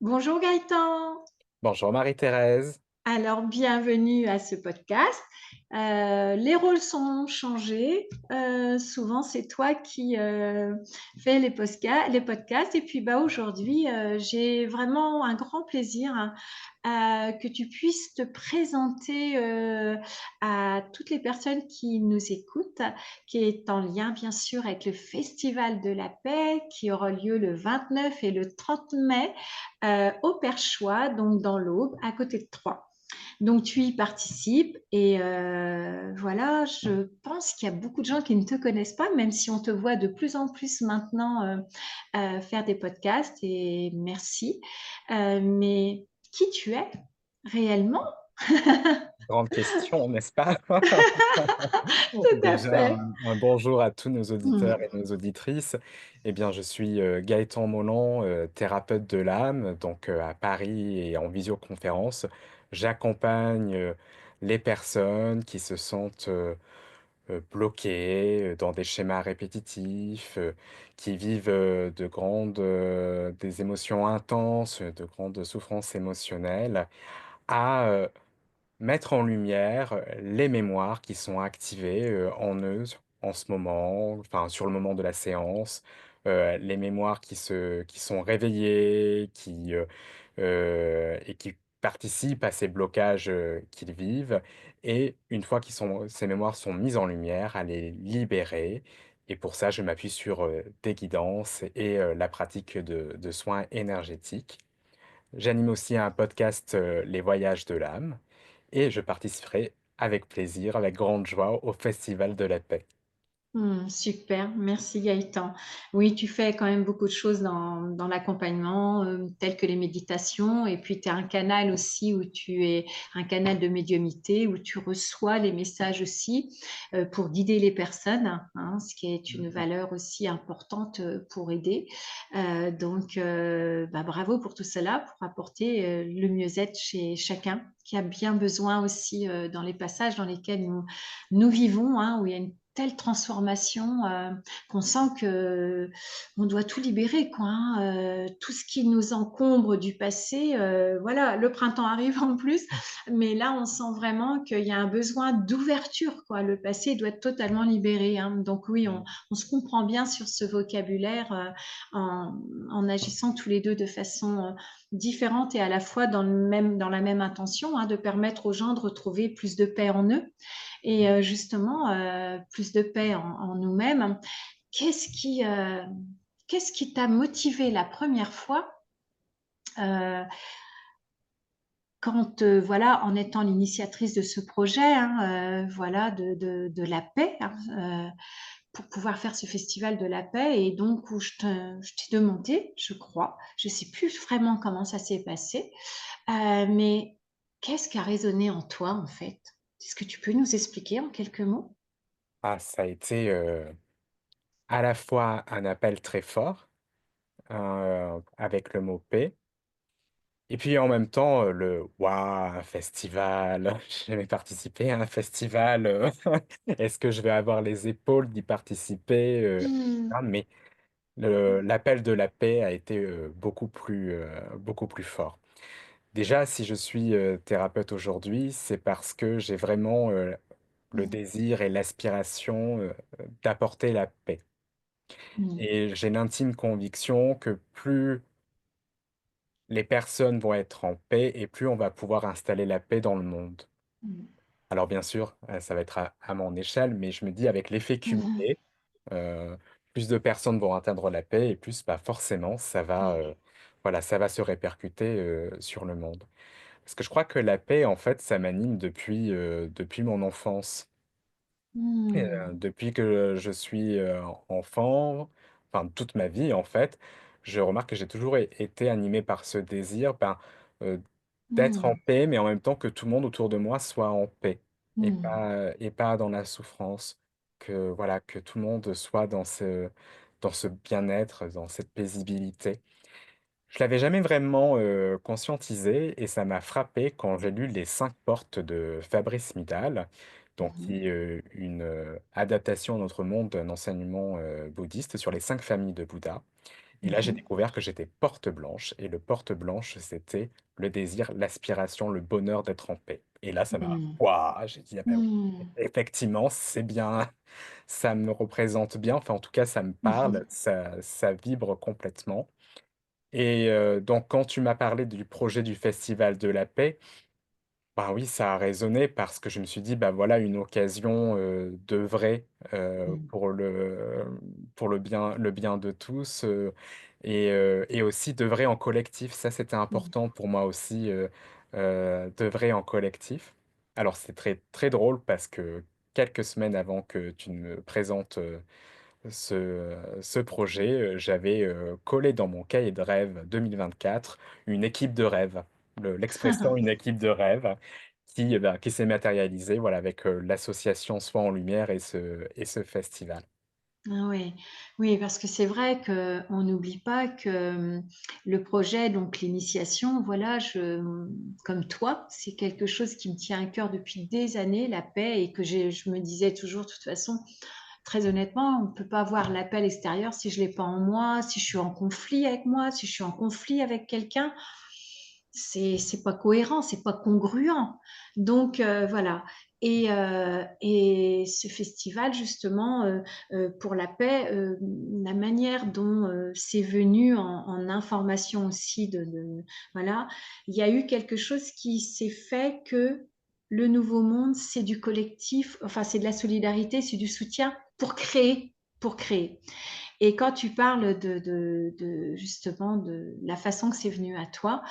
Bonjour Gaëtan. Bonjour Marie-Thérèse. Alors, bienvenue à ce podcast. Les rôles sont changés. Souvent, c'est toi qui fais les podcasts. Et puis, aujourd'hui, j'ai vraiment un grand plaisir que tu puisses te présenter à toutes les personnes qui nous écoutent, qui est en lien, bien sûr, avec le Festival de la Paix qui aura lieu le 29 et le 30 mai au Perchois, donc dans l'Aube, à côté de Troyes. Donc, tu y participes et voilà, je pense qu'il y a beaucoup de gens qui ne te connaissent pas, même si on te voit de plus en plus maintenant faire des podcasts et merci. Mais qui tu es réellement? Grande question, n'est-ce pas? Tout à Déjà, fait. un bonjour à tous nos auditeurs Mm. et nos auditrices. Eh bien, je suis Gaëtan Molland, thérapeute de l'âme, donc à Paris et en visioconférence. J'accompagne les personnes qui se sentent bloquées dans des schémas répétitifs, qui vivent des émotions intenses, de grandes souffrances émotionnelles, à mettre en lumière les mémoires qui sont activées en eux en ce moment, enfin sur le moment de la séance, les mémoires qui sont réveillées, et qui participent à ces blocages qu'ils vivent. Et une fois ces mémoires sont mises en lumière, à les libérer. Et pour ça, je m'appuie sur des guidances et la pratique de soins énergétiques. J'anime aussi un podcast, Les Voyages de l'âme, et je participerai avec plaisir, avec grande joie au Festival de la paix. Super, merci Gaëtan. Oui, tu fais quand même beaucoup de choses dans l'accompagnement, telles que les méditations, et puis tu as un canal aussi où tu es un canal de médiumité, où tu reçois les messages aussi pour guider les personnes, hein, ce qui est une valeur aussi importante pour aider. Bravo pour tout cela, pour apporter le mieux-être chez chacun qui a bien besoin aussi dans les passages dans lesquels nous vivons, hein, où il y a une telle transformation qu'on sent que on doit tout libérer, quoi, hein, tout ce qui nous encombre du passé. Voilà, le printemps arrive en plus, mais là on sent vraiment qu'il y a un besoin d'ouverture, quoi. Le passé doit être totalement libéré, hein. Donc oui, on se comprend bien sur ce vocabulaire en agissant tous les deux de façon différente et à la fois dans la même intention, hein, de permettre aux gens de retrouver plus de paix en eux et justement plus de paix en nous-mêmes. Qu'est-ce qui, euh, qu'est-ce qui t'a motivé la première fois euh, quand, voilà, en étant l'initiatrice de ce projet, hein, voilà, de la paix, hein, pour pouvoir faire ce festival de la paix et donc où je t'ai demandé, je crois, je ne sais plus vraiment comment ça s'est passé, mais qu'est-ce qui a résonné en toi en fait? Est-ce que tu peux nous expliquer en quelques mots? Ah, ça a été à la fois un appel très fort avec le mot paix, et puis en même temps le waouh, un festival, j'ai jamais participé à un festival, est-ce que je vais avoir les épaules d'y participer? Hmm. Ah, mais l'appel de la paix a été beaucoup plus fort. Déjà, si je suis thérapeute aujourd'hui, c'est parce que j'ai vraiment le Mm, désir et l'aspiration d'apporter la paix. mm, Et j'ai l'intime conviction que plus les personnes vont être en paix et plus on va pouvoir installer la paix dans le monde. mm, Alors bien sûr, ça va être à mon échelle, mais je me dis avec l'effet mm, cumulé, plus de personnes vont atteindre la paix et plus, bah, forcément, voilà, ça va se répercuter sur le monde. Parce que je crois que la paix, en fait, ça m'anime depuis mon enfance. mm, Depuis que je suis enfant, enfin toute ma vie, en fait, je remarque que j'ai toujours été animé par ce désir, ben, euh, d'être en mm, paix, mais en même temps que tout le monde autour de moi soit en paix mm, et pas dans la souffrance. Que voilà, que tout le monde soit dans ce bien-être, dans cette paisibilité. Je l'avais jamais vraiment conscientisé et ça m'a frappé quand j'ai lu Les cinq portes de Fabrice Midal, donc mm, qui est une adaptation à notre monde d'un enseignement bouddhiste sur les cinq familles de Bouddha. Et là, j'ai Mmh. découvert que j'étais porte blanche et le porte blanche, c'était le désir, l'aspiration, le bonheur d'être en paix. Et là, ça m'a Mmh. waouh! J'ai dit: «Ah bah, oui, Mmh. effectivement, c'est bien, ça me représente bien». Enfin, en tout cas, ça me Mmh parle, mh. ça vibre complètement. Et donc quand tu m'as parlé du projet du Festival de la paix, bah, oui, ça a résonné parce que je me suis dit: «Bah, voilà une occasion, d'œuvrer, Mmh. pour le bien de tous, et aussi d'œuvrer en collectif». Ça, c'était Mmh. important pour moi aussi, d'œuvrer en collectif. Alors c'est très, très drôle parce que quelques semaines avant que tu ne me présentes, ce projet, j'avais, collé dans mon cahier de rêve 2024 une équipe de rêve. L'expression «une équipe de rêve» qui s'est matérialisée, voilà, avec, l'association Soi en Lumière et ce festival. Ah ouais. Oui, parce que c'est vrai qu'on n'oublie pas que, le projet, donc l'initiation, voilà, comme toi, c'est quelque chose qui me tient à cœur depuis des années, la paix et que je me disais toujours: «De toute façon, très honnêtement, on ne peut pas avoir la paix à l'extérieur si je l'ai pas en moi, si je suis en conflit avec moi, si je suis en conflit avec quelqu'un, c'est pas cohérent, c'est pas congruent. Donc voilà et ce festival justement, pour la paix, la manière dont, c'est venu en information aussi de voilà, il y a eu quelque chose qui s'est fait que le nouveau monde, c'est du collectif, enfin c'est de la solidarité, c'est du soutien pour créer. Et quand tu parles de justement de la façon que c'est venu à toi,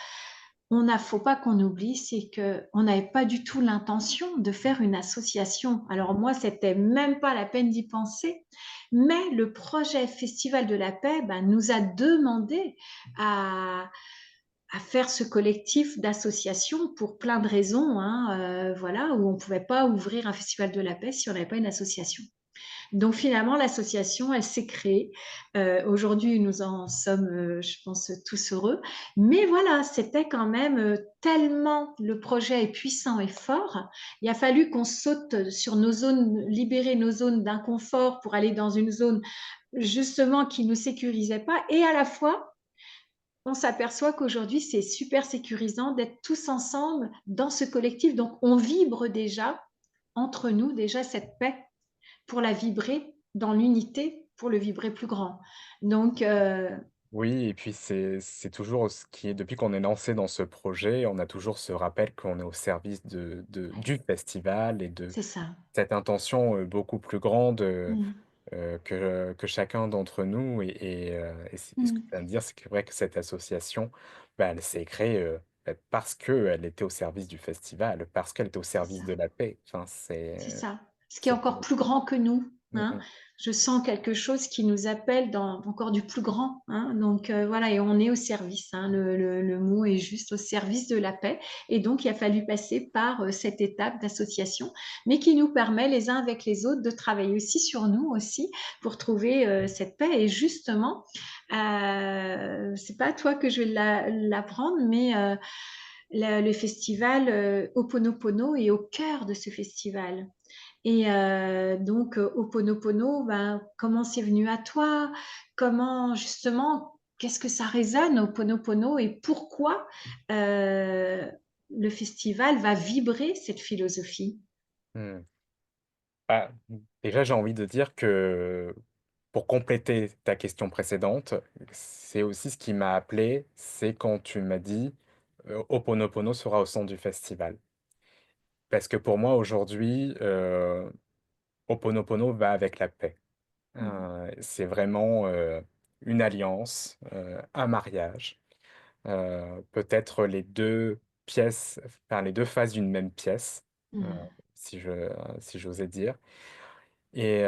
faut pas qu'on oublie, c'est qu'on n'avait pas du tout l'intention de faire une association. Alors moi, c'était même pas la peine d'y penser, mais le projet Festival de la paix, ben, nous a demandé à faire ce collectif d'associations pour plein de raisons, hein, voilà, où on pouvait pas ouvrir un festival de la paix si on n'avait pas une association. Donc finalement, l'association, elle s'est créée. Aujourd'hui, nous en sommes, je pense, tous heureux. Mais voilà, c'était quand même tellement le projet est puissant et fort. Il a fallu qu'on saute sur nos zones, libérer nos zones d'inconfort pour aller dans une zone justement qui ne nous sécurisait pas. Et à la fois, on s'aperçoit qu'aujourd'hui, c'est super sécurisant d'être tous ensemble dans ce collectif. Donc, on vibre déjà entre nous, déjà cette paix pour la vibrer dans l'unité, pour le vibrer plus grand. Donc, Oui, et puis c'est toujours ce qui est depuis qu'on est lancé dans ce projet, on a toujours ce rappel qu'on est au service du festival et de c'est ça. cette intention, beaucoup plus grande, Mmh. que chacun d'entre nous. Et ce que Mmh. tu viens de dire, c'est que vrai que cette association, bah, elle s'est créée, bah, parce qu'elle était au service du festival, parce qu'elle était au C'est service ça. de la paix. Enfin, C'est ça. Ce qui est c'est encore plus grand que nous, mmh hein. mh. Je sens quelque chose qui nous appelle dans encore du plus grand, hein. Donc, voilà et on est au service, hein. Le mot est juste au service de la paix et donc il a fallu passer par, cette étape d'association, mais qui nous permet les uns avec les autres de travailler aussi sur nous aussi pour trouver, cette paix et justement, c'est pas à toi que je vais l'apprendre, mais, le festival, Ho'oponopono est au cœur de ce festival. Et donc Ho'oponopono, ben, comment c'est venu à toi? Comment justement, qu'est-ce que ça résonne Ho'oponopono et pourquoi, le festival va vibrer cette philosophie? Mmh. Bah, déjà, j'ai envie de dire que, pour compléter ta question précédente, c'est aussi ce qui m'a appelé, c'est quand tu m'as dit, Ho'oponopono sera au centre du festival. Parce que pour moi aujourd'hui, Ho'oponopono va avec la paix. Mmh. C'est vraiment, une alliance, un mariage, peut-être les 2 pièces, enfin les 2 faces d'une même pièce, heu, Mmh. si j'osais dire. Et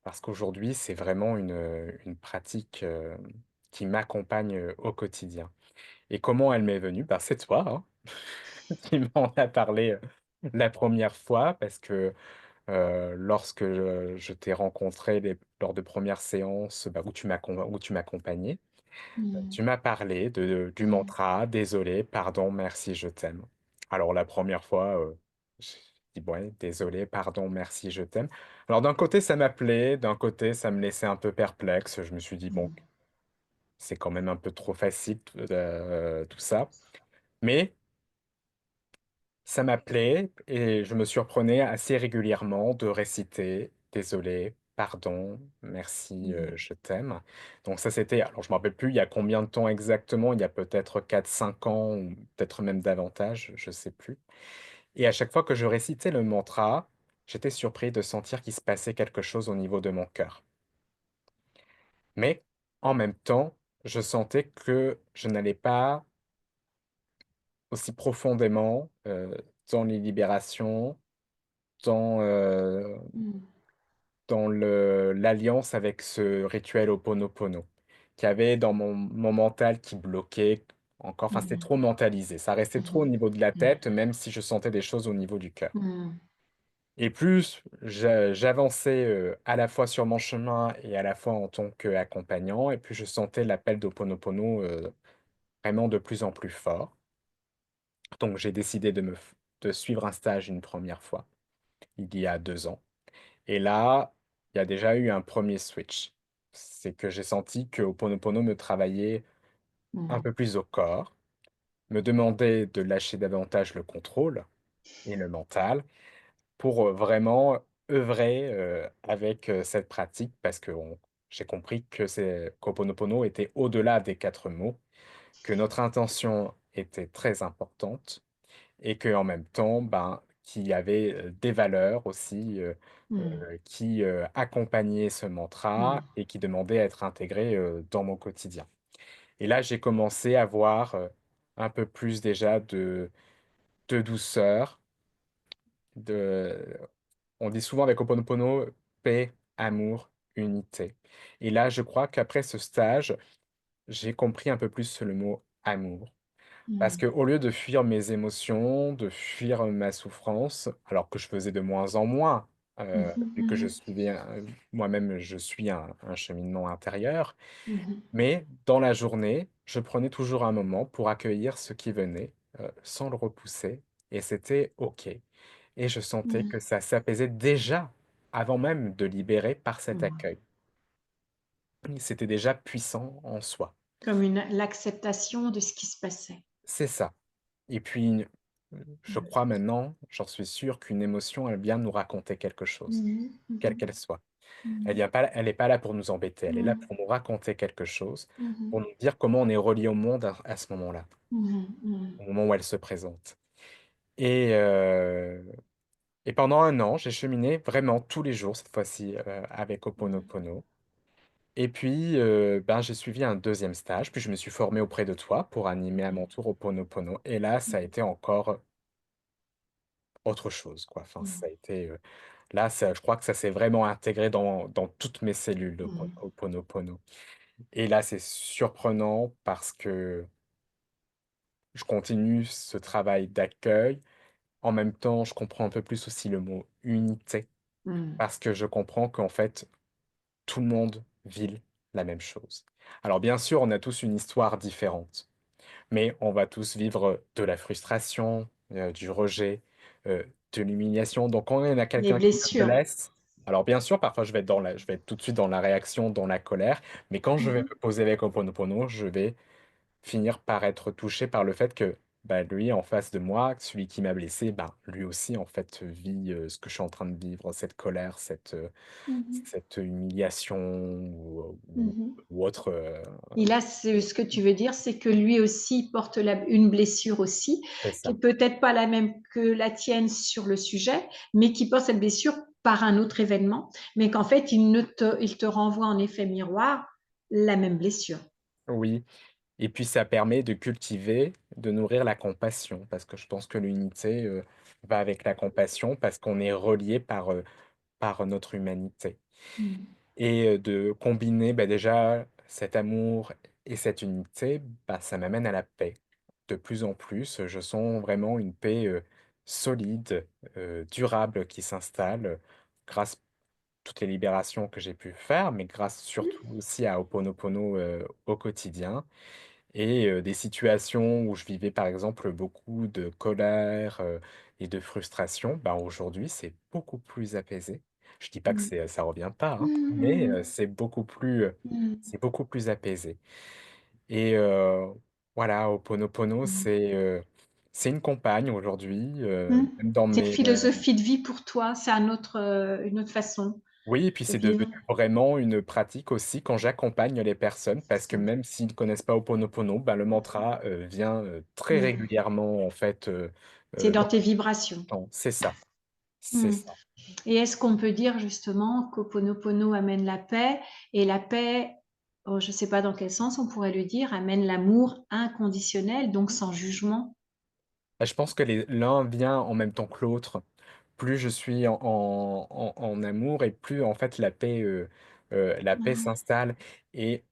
parce qu'aujourd'hui, c'est vraiment une pratique, qui m'accompagne, au quotidien. Et comment elle m'est venue? Bah, c'est toi, hein, qui m'en as parlé, la première fois parce que, lorsque je t'ai rencontré lors de premières séances, bah, où tu m'accompagnais, Mmh. tu m'as parlé du Mmh. mantra: «Désolé, pardon, merci, je t'aime». Alors la première fois, j'ai dit: «Ouais, désolé, pardon, merci, je t'aime». Alors d'un côté ça m'appelait, d'un côté ça me laissait un peu perplexe. Je me suis dit: «Bon, Mmh. c'est quand même un peu trop facile, tout ça. Mais ça m'appelait et je me surprenais assez régulièrement de réciter «Désolé», «Pardon», «Merci», Mmh. «Je t'aime». Donc ça, c'était alors je me rappelle plus il y a combien de temps exactement, il y a peut-être 4, 5 ans ou peut-être même davantage, je sais plus. Et à chaque fois que je récitais le mantra, j'étais surpris de sentir qu'il se passait quelque chose au niveau de mon cœur. Mais en même temps, je sentais que je n'allais pas aussi profondément, dans les libérations, dans, Mmh. dans le l'alliance avec ce rituel Ho'oponopono, qu'il y avait dans mon mental qui bloquait encore, enfin, c'était Mmh. trop mentalisé. Ça restait trop au Mmh. niveau de la Mmh. tête, même si je sentais des choses au niveau du cœur. Mmh. Et plus j'avançais, à la fois sur mon chemin et à la fois en tant qu'accompagnant et plus je sentais l'appel d'Ho'oponopono, vraiment de plus en plus fort. Donc j'ai décidé de suivre un stage une première fois, il y a 2 ans. Et là, il y a déjà eu un premier switch. C'est que j'ai senti que Ho'oponopono me travaillait un Mmh. peu plus au corps, me demandait de lâcher davantage le contrôle et le mental pour, vraiment œuvrer, avec, cette pratique parce que j'ai compris que c'est qu'Ho'oponopono était au-delà des 4 mots, que notre intention était très importante et qu'en même temps, ben, qu'il y avait, des valeurs aussi, Mmh. qui, accompagnaient ce Mmh. mantra et qui demandaient à être intégrées, dans mon quotidien. Et là, j'ai commencé à voir, un peu plus déjà de douceur, de on dit souvent avec Ho'oponopono: «Paix, amour, unité» et là, je crois qu'après ce stage, j'ai compris un peu plus le mot amour. Parce Mmh. qu'au lieu de fuir mes émotions, de fuir, ma souffrance, alors que je faisais de moins en moins, Mmh mh. vu que je Mmh. suivais moi-même je suis un cheminement intérieur, Mmh. mais dans la journée, je prenais toujours un moment pour accueillir ce qui venait, sans le repousser et c'était OK et je sentais Mmh. que ça s'apaisait déjà, avant même de libérer par cet Mmh. accueil. C'était déjà puissant en soi. Comme une l'acceptation de ce qui se passait. C'est ça. Et puis, je Mmh. crois maintenant, j'en suis sûr qu'une émotion, elle vient nous raconter quelque chose, Mmh mh. quelle Mmh qu'elle soit. mh. Elle est pas là pour nous embêter, elle est là Mmh. pour nous raconter quelque chose, Mmh mh. pour nous dire comment on est relié au monde à ce moment-là, Mmh mh. Mmh. au moment où elle se présente. Et heu et pendant 1 an, j'ai cheminé vraiment tous les jours cette fois-ci, avec Mmh. Ho'oponopono. Et puis, ben, j'ai suivi un deuxième stage, puis je me suis formé auprès de toi pour animer à mon tour Ho'oponopono et là, ça a été encore autre chose, quoi. Enfin, Mmh. ça a été, là, ça je crois que ça s'est vraiment intégré dans toutes mes cellules, le Mmh. Ho'oponopono et là, c'est surprenant parce que je continue ce travail d'accueil. En même temps, je comprends un peu plus aussi le mot «unité» Mmh. parce que je comprends qu'en fait, tout le monde vit la même chose. Alors bien sûr, on a tous une histoire différente. Mais on va tous vivre de la frustration, du rejet, de l'humiliation. Donc quand on a Les quelqu'un qui me blessures. blesse, alors bien sûr, parfois je vais être tout de suite dans la réaction, dans la colère, mais quand je Mmh vais mh. me poser avec Ho'oponopono, je vais finir par être touché par le fait que, bah, lui en face de moi, celui qui m'a blessé, ben, lui aussi en fait vit, ce que je suis en train de vivre, cette colère, Mmh mh. cette humiliation Mmh mh. ou autre, Et là, ce que tu veux dire, c'est que lui aussi porte une blessure aussi, c'est qui ça. est peut-être pas la même que la tienne sur le sujet, mais qui porte cette blessure par un autre événement, mais qu'en fait, il te renvoie en effet miroir la même blessure. Oui. Et puis ça permet de cultiver, de nourrir la compassion, parce que je pense que l'unité, va avec la compassion parce qu'on est relié par notre humanité Mmh. et de combiner, bah, déjà cet amour et cette unité, bah, ça m'amène à la paix. De plus en plus, je sens vraiment une paix, solide, durable qui s'installe, grâce toutes les libérations que j'ai pu faire, mais grâce surtout aussi à Ho'oponopono, au quotidien. Et des situations où je vivais, par exemple, beaucoup de colère, et de frustration, bah, aujourd'hui, c'est beaucoup plus apaisé. Je dis pas que Mmh. ça revient pas, hein, Mmh mais mh. c'est Mmh. beaucoup plus apaisé et voilà, Ho'oponopono, Mmh. c'est une compagne aujourd'hui, Mmh. même dans C'est une mes, philosophie de vie pour toi, c'est un autre, une autre façon oui, et puis de c'est devenu vivre. vraiment une pratique aussi quand j'accompagne les personnes parce C'est que ça. même s'ils ne connaissent pas Ho'oponopono, ben, le mantra, vient, très Mmh. régulièrement en fait, C'est dans dans tes vibrations. le temps. C'est Mmh. ça. Et est-ce qu'on peut dire justement qu'Ho'oponopono amène la paix et la paix, je ne sais pas dans quel sens on pourrait le dire, amène l'amour inconditionnel, donc sans jugement? Bah, je pense que l'un vient en même temps que l'autre. Plus je suis en amour et plus en fait la paix Mmh. s'installe et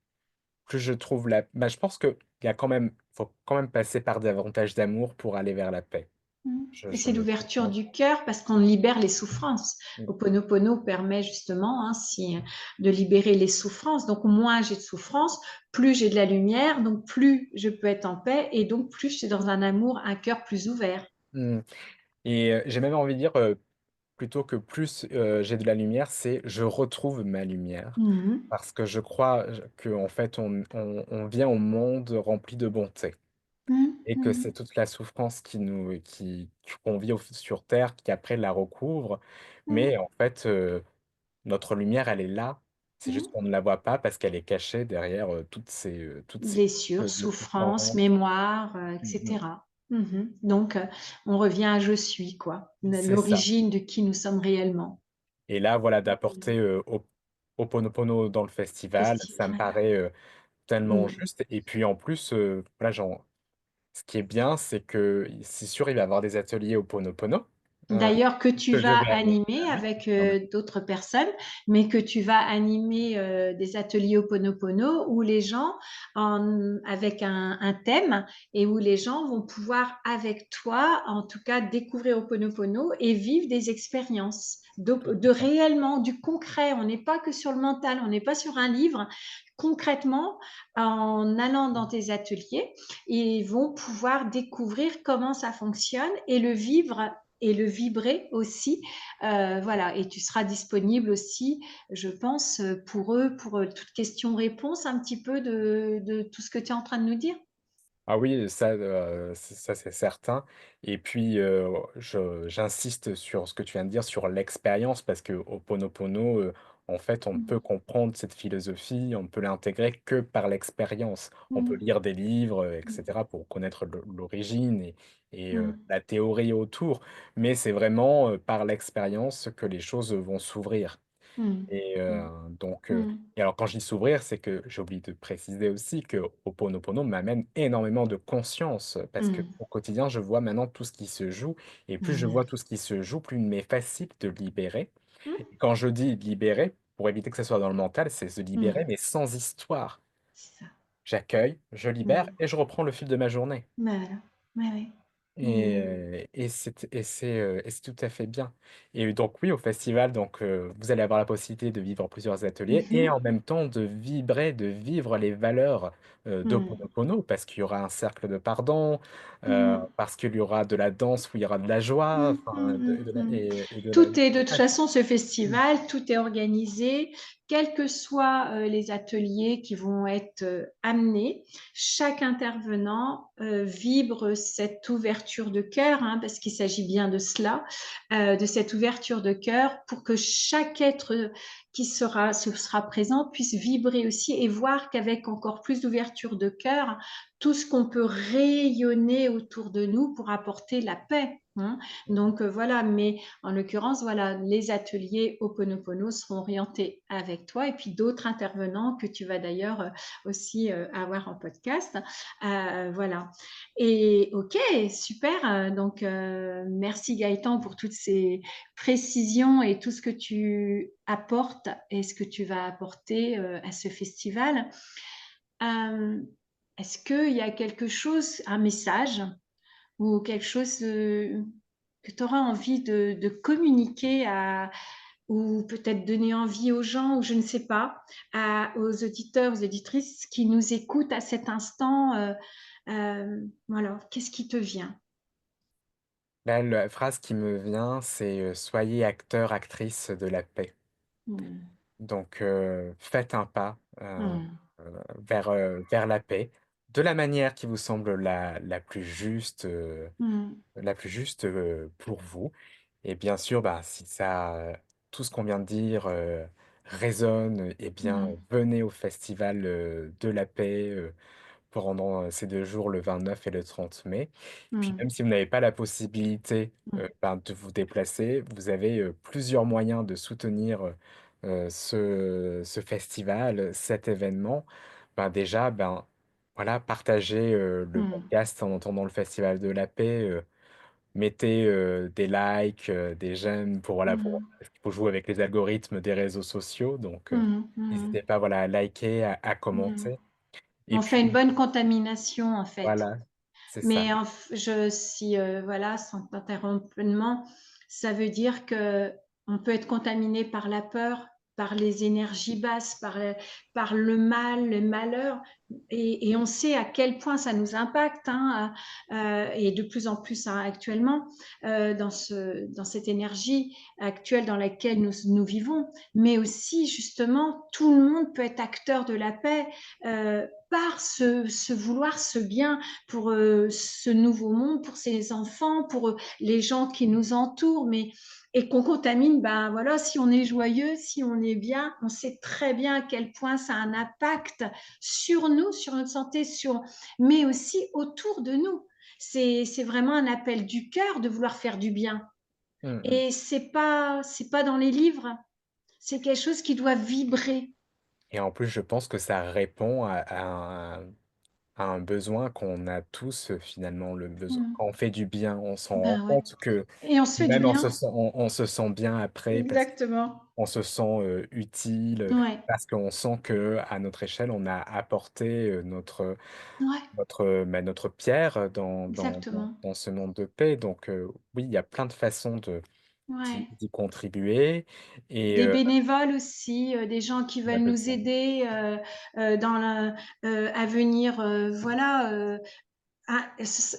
plus je trouve je pense qu'il y a quand même faut quand même passer par davantage d'amour pour aller vers la paix. Mmh. Et Je c'est me l'ouverture du cœur parce qu'on libère les souffrances. mmh, Ho'oponopono permet justement, hein, si de libérer les souffrances. Donc moins j'ai de souffrances, plus j'ai de la lumière, donc plus je peux être en paix et donc plus je suis dans un amour, un cœur plus ouvert. mmh et j'ai même envie de dire, plutôt que plus, j'ai de la lumière, c'est je retrouve ma lumière. Mmh. Parce que je crois qu'en fait on vient au monde rempli de bonté. Mmh. Et que Mmh. c'est toute la souffrance qu'on vit sur terre qui après la recouvre. Mmh. Mais en fait, notre lumière, elle est là. C'est juste Mmh. qu'on ne la voit pas parce qu'elle est cachée derrière, toutes ces Blessures, choses de souffrances, souffrance. mémoire, et Mmh mh. cetera. Mmh. Donc on revient à «je suis» quoi, C'est ça. l'origine de qui nous sommes réellement. Et là, voilà, Mmh. d'apporter, Ho'oponopono dans le festival, ça me Festival. paraît, tellement Mmh. juste et puis en plus, voilà, ce qui est bien, c'est que c'est sûr, il va y avoir des ateliers Ho'oponopono, heu, D'ailleurs que tu que je vas vais animer animer avec. avec, Non mais d'autres personnes, mais que tu vas animer, des ateliers Ho'oponopono où les gens avec un thème et où les gens vont pouvoir avec toi, en tout cas découvrir Ho'oponopono et vivre des expériences tout de à fait. réellement du concret. On n'est pas que sur le mental, on n'est pas sur un livre. Concrètement, en allant dans tes ateliers, ils vont pouvoir découvrir comment ça fonctionne et le vivre et le vibrer aussi. Voilà, et tu seras disponible aussi, je pense, pour eux, pour toute question-réponse un petit peu de tout ce que tu es en train de nous dire. Ah oui, ça c'est certain et puis, je j'insiste sur ce que tu viens de dire sur l'expérience parce que Ho'oponopono, en fait, on ne Mmh. peut comprendre cette philosophie, on ne peut l'intégrer que par l'expérience. On peut Mmh. lire des livres, et Mmh. cetera pour connaître l'origine et Mmh. la théorie autour, mais c'est vraiment, par l'expérience que les choses vont s'ouvrir. Mmh. Et Mmh. donc Mmh. et alors quand je dis s'ouvrir, c'est que j'ai oublié de préciser aussi que Ho'oponopono m'amène énormément de conscience, parce Mmh. qu'au quotidien, je vois maintenant tout ce qui se joue et plus je vois Mmh. tout ce qui se joue, plus il m'est facile de libérer Mmh. et quand je dis libérer, pour éviter que ça soit dans le mental, c'est se libérer, Mmh. mais sans histoire. C'est ça. J'accueille, je libère Mmh. et je reprends le fil de ma journée. Voilà. Ouais, ouais. Et Mmh. c'est tout à fait bien. Et donc oui, au festival, donc vous allez avoir la possibilité de vivre plusieurs Mmh ateliers et mh. en même temps de vibrer, de vivre les valeurs, Mmh. d'Ho'oponopono parce qu'il y aura un cercle de pardon, Mmh. parce qu'il y aura de la danse où il y aura de la joie, Mmh, enfin mmh, de la mmh. et de la Tout est de toute façon ce Mmh. festival, tout est organisé, quels que soient, les ateliers qui vont être, amenés. Chaque intervenant, vibre cette ouverture de cœur, hein, parce qu'il s'agit bien de cela, de cette ouverture de cœur pour que chaque être, qui sera présent puisse vibrer aussi et voir qu'avec encore plus d'ouverture de cœur, tout ce qu'on peut rayonner autour de nous pour apporter la paix, hein. Donc voilà, mais en l'occurrence, voilà, les ateliers Ho'oponopono seront orientés avec toi et puis d'autres intervenants que tu vas d'ailleurs aussi avoir en podcast. Voilà. Et ok, super. Donc merci Gaëtan pour toutes ces précisions et tout ce que tu apportes et ce que tu vas apporter à ce festival. Euh, Est-ce qu'il y a quelque chose, un message ou quelque chose que tu auras envie de communiquer ou peut-être donner envie aux gens, ou je ne sais pas, aux auditeurs, aux auditrices qui nous écoutent à cet instant, voilà, qu'est-ce qui te vient? Là, la phrase qui me vient, c'est, «Soyez acteurs, actrices de la paix». Hmm. Donc faites un pas, Hmm. vers la paix. de la manière qui vous semble Mmh. la plus juste, pour vous. Et bien sûr, bah, si ça, tout ce qu'on vient de dire, résonne, eh bien, Mmh. venez au festival, de la paix, pendant, ces 2 jours, le 29 et le 30 mai. Puis Mmh. même si vous n'avez pas la possibilité, Mmh. ben, de vous déplacer, vous avez, plusieurs moyens de soutenir, ce festival, cet événement. Ben, déjà, ben, voilà, partagez, le Mmh. podcast en entendant le festival de la paix, mettez, des likes, des j'aime pour voilà, pour Mmh. parce qu'il faut jouer avec les algorithmes des réseaux sociaux, donc Mmh. n'hésitez Mmh. pas, voilà, à liker, à Mmh. commenter et On fait une puis bonne contamination, en fait. voilà, c'est ça. Mais si voilà, sans t'interrompre pleinement, ça veut dire que on peut être contaminé par la peur, par les énergies basses, par le mal, le malheur, et on sait à quel point ça nous impacte, hein, et de plus en plus, hein, actuellement, dans cette énergie actuelle dans laquelle nous vivons. Mais aussi, justement, tout le monde peut être acteur de la paix par ce vouloir ce bien pour ce nouveau monde, pour ses enfants, pour les gens qui nous entourent, mais et qu'on contamine, ben voilà, si on est joyeux, si on est bien, on sait très bien à quel point ça a un impact sur nous, sur notre santé, mais aussi autour de nous. C'est vraiment un appel du cœur de vouloir faire du bien. Mmh mh. Et c'est pas dans les livres, c'est quelque chose qui doit vibrer. Et en plus, je pense que ça répond à un besoin qu'on a tous, finalement, le besoin Mm. quand on fait du bien, on s'en rend Ben ouais. compte que Et on se fait du même bien. on se sent bien après parce Exactement. qu'on se sent, utile, Ouais. parce qu'on sent qu'à notre échelle, on a apporté, Ouais. bah, notre pierre Exactement. dans ce monde de paix. Donc oui, il y a plein de façons Ouais. d'y contribuer et Des bénévoles aussi, des gens qui veulent nous complètement. aider, dans la à venir, voilà, ce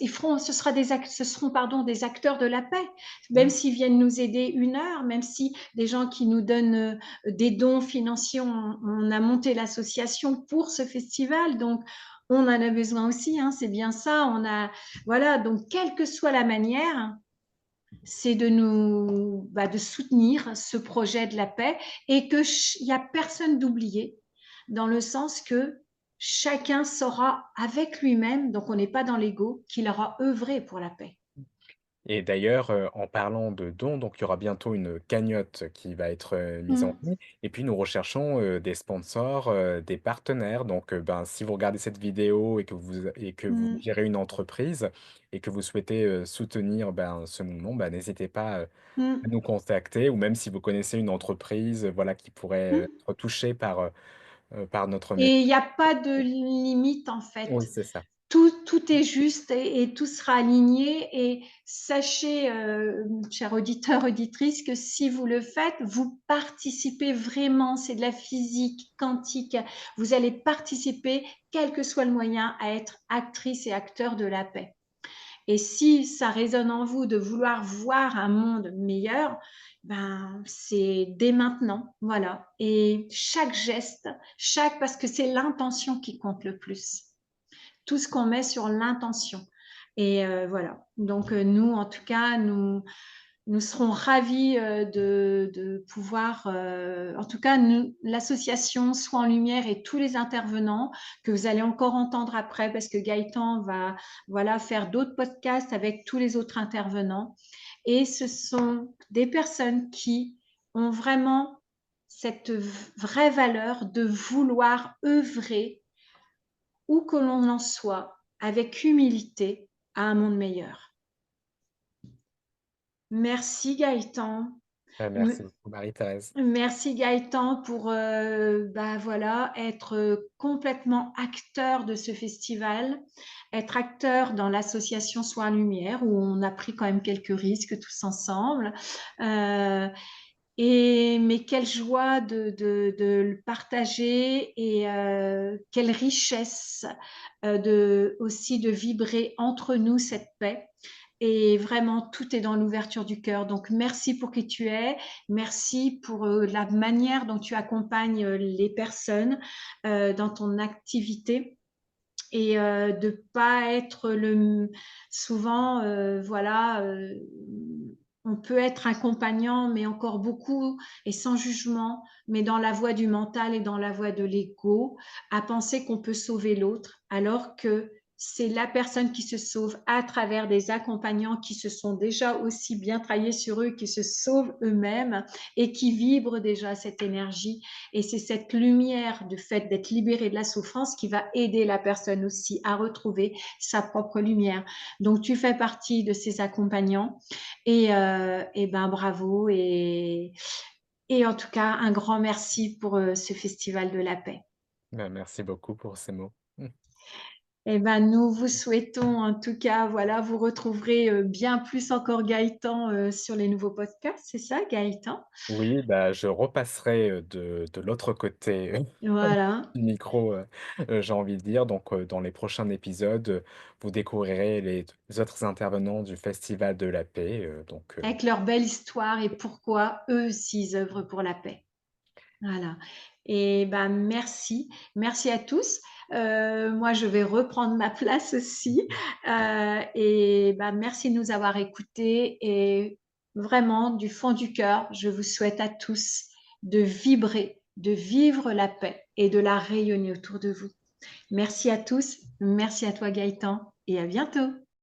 sera ce seront, pardon, des acteurs de la paix. Même Mmh. s'ils viennent nous aider 1 heure, même si des gens qui nous donnent, des dons financiers, on a monté l'association pour ce festival, donc on en a besoin aussi, hein, c'est bien ça. Voilà, donc quelle que soit la manière, c'est de soutenir ce projet de la paix et que il n'y a personne d'oublié, dans le sens que chacun saura avec lui-même, donc on n'est pas dans l'ego, qu'il aura œuvré pour la paix. Et d'ailleurs, en parlant de dons, donc il y aura bientôt une cagnotte qui va être, mise en Mm, ligne et puis nous recherchons, des sponsors, des partenaires. Donc, ben, si vous regardez cette vidéo et que vous mm, gérez une entreprise et que vous souhaitez, soutenir, ben, ce mouvement, ben, n'hésitez pas, à mm, nous contacter ou même si vous connaissez une entreprise, voilà, qui pourrait, mm. être touchée par notre message. Et il n'y a pas de limite en Oui, fait. c'est ça. Tout est juste et tout sera aligné. Et sachez, chers auditeurs, auditrices, que si vous le faites, vous participez vraiment. C'est de la physique quantique. Vous allez participer, quel que soit le moyen, à être actrice et acteur de la paix. Et si ça résonne en vous de vouloir voir un monde meilleur, ben c'est dès maintenant, voilà. Et chaque geste, parce que c'est l'intention qui compte le plus, tout ce qu'on met sur l'intention. Et voilà. Donc nous, en tout cas, nous serons ravis de pouvoir, en tout cas, l'association Soins en Lumière et tous les intervenants que vous allez encore entendre après, parce que Gaëtan va, voilà, faire d'autres podcasts avec tous les autres intervenants. Et ce sont des personnes qui ont vraiment cette vraie valeur de vouloir œuvrer où que l'on en soit, avec humilité, à un monde meilleur. Merci Gaëtan. Merci beaucoup Marie-Thérèse. Merci Gaëtan pour voilà, être complètement acteur de ce festival, être acteur dans l'association Soins Lumière où on a pris quand même quelques risques tous ensemble. Euh, mais quelle joie de le partager et quelle richesse aussi de vibrer entre nous cette paix. Et vraiment, tout est dans l'ouverture du cœur. Donc, merci pour qui tu es. Merci pour la manière dont tu accompagnes les personnes dans ton activité. et de pas être souvent, voilà, on peut être accompagnant, mais encore beaucoup et sans jugement, mais dans la voie du mental et dans la voie de l'ego, à penser qu'on peut sauver l'autre, alors que c'est la personne qui se sauve à travers des accompagnants qui se sont déjà aussi bien travaillés sur eux, qui se sauvent eux-mêmes et qui vibrent déjà cette énergie. Et c'est cette lumière du fait d'être libéré de la souffrance qui va aider la personne aussi à retrouver sa propre lumière. Donc, tu fais partie de ces accompagnants et ben bravo et en tout cas, un grand merci pour ce festival de la paix. Bah, merci beaucoup pour ces mots. Et ben, nous vous souhaitons en tout cas, voilà, vous retrouverez bien plus encore Gaëtan sur les nouveaux podcasts, c'est ça, Gaëtan? Oui, bah, je repasserai, de l'autre côté, Voilà, du micro, j'ai envie de dire. Donc, dans les prochains épisodes, vous découvrirez les autres intervenants du Festival de la paix, avec leur belle histoire et pourquoi eux aussi ils œuvrent pour la paix. Voilà. Et ben merci, merci à tous. Moi, je vais reprendre ma place aussi. Et ben merci de nous avoir écoutés. Et vraiment, du fond du cœur, je vous souhaite à tous de vibrer, de vivre la paix et de la rayonner autour de vous. Merci à tous. Merci à toi, Gaëtan. Et à bientôt.